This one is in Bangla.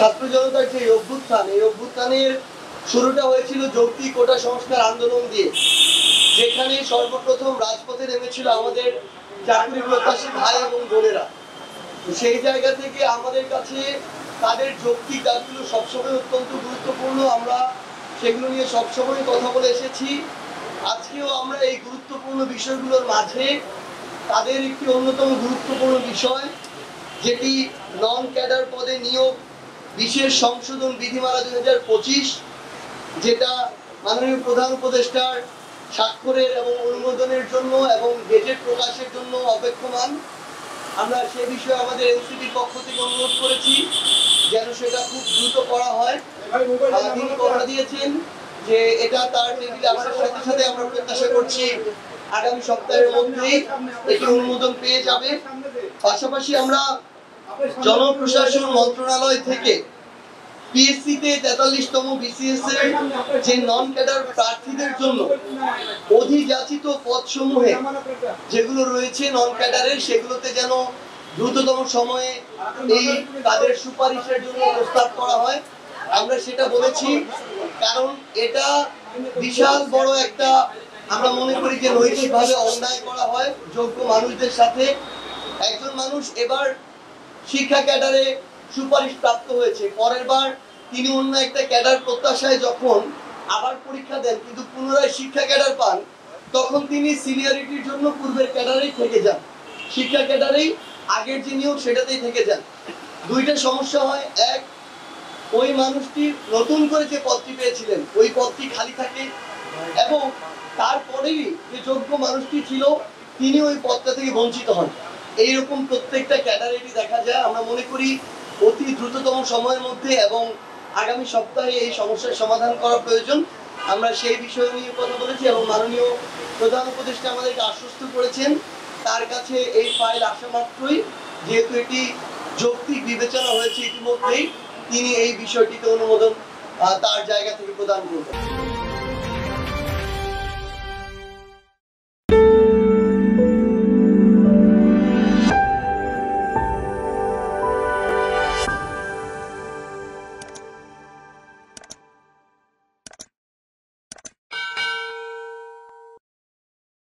ছাত্র জনতার যে অভ্যুত্থান, এই অভ্যুত্থানের শুরুটা হয়েছিল যৌক্তিক কোটা সংস্কার আন্দোলন দিয়ে, যেখানে সর্বপ্রথম রাজপথে নেমেছিল আমাদের চাকরি প্রত্যাশী ভাই এবং বোনেরা। সেই জায়গা থেকে আমাদের কাছে তাদের যৌক্তিক দাবিগুলো সবসময় অত্যন্ত গুরুত্বপূর্ণ। আমরা সেগুলো নিয়ে সবসময় কথা বলে এসেছি। আজকেও আমরা এই গুরুত্বপূর্ণ বিষয়গুলোর মাঝে তাদের একটি অন্যতম গুরুত্বপূর্ণ বিষয়, যেটি নন ক্যাডার পদে নিয়োগ বিশেষ সংশোধন বিধিমালা 2025, যেটা মাননীয় প্রধান উপদেষ্টার স্বাক্ষরের এবং অনুমোদনের জন্য এবং গেজেট প্রকাশের জন্য অপেক্ষমান। আমরা সে বিষয়ে আমাদের এনসিপির পক্ষ থেকে অনুরোধ করেছি যেন সেটা খুব দ্রুত করা হয়। তিনি কথা দিয়েছেন যে এটা তার টেবিলে আসার সাথে সাথে আমরা প্রত্যাশা করছি আগামী সপ্তাহের মধ্যেই এটি অনুমোদন পেয়ে যাবে। পাশাপাশি আমরা জনপ্রশাসন মন্ত্রণালয় থেকে পিএসসিতে 43তম বিসিএস এর যে নন ক্যাডার প্রার্থীদের জন্য অধিযাচিত পদসমূহে যেগুলো রয়েছে নন ক্যাডারের, সেগুলোতে যেন দ্রুততম সময়ে এই তাদের সুপারিশের জন্য প্রস্তাব করা হয়। আমরা সেটা বলেছি, কারণ এটা বিশাল বড় একটা, আমরা মনে করি যে নৈতিকভাবে অন্যায় করা হয় যোগ্য মানুষদের সাথে। একজন মানুষ এবার শিক্ষা ক্যাডারে সুপারিশ প্রাপ্ত হয়েছে, পরের বার তিনি অন্য একটা ক্যাডার প্রত্যাশায় যখন আবার পরীক্ষা দেন কিন্তু পুনরায় শিক্ষা ক্যাডার পান, তখন তিনি সিনিয়রিটির জন্য পূর্বের ক্যাডারেই থেকে যান, শিক্ষা ক্যাডারেই আগের যে নিয়োগ সেটাতেই থেকে যান। দুইটা সমস্যা হয়, এক, ওই মানুষটি নতুন করে যে পদটি পেয়েছিলেন ওই পদটি খালি থাকে, এবং তারপরেই যে যোগ্য মানুষটি ছিল তিনি ওই পদটা থেকে বঞ্চিত হন। এইরকম প্রত্যেকটা ক্যাডারেরই দেখা যায়। আমরা মনে করি অতি দ্রুততম সময়ের মধ্যে এবং আগামী সপ্তাহে এই সমস্যার সমাধান করা প্রয়োজন। আমরা সেই বিষয় নিয়ে কথা বলেছি এবং মাননীয় প্রধান উপদেষ্টা আমাদেরকে আশ্বস্ত করেছেন তার কাছে এই ফাইল আসা মাত্রই, যেহেতু এটি যৌক্তিক বিবেচনা হয়েছে ইতিমধ্যেই, তিনি এই বিষয়টিতে অনুমোদন তার জায়গা থেকে প্রদান করবেন।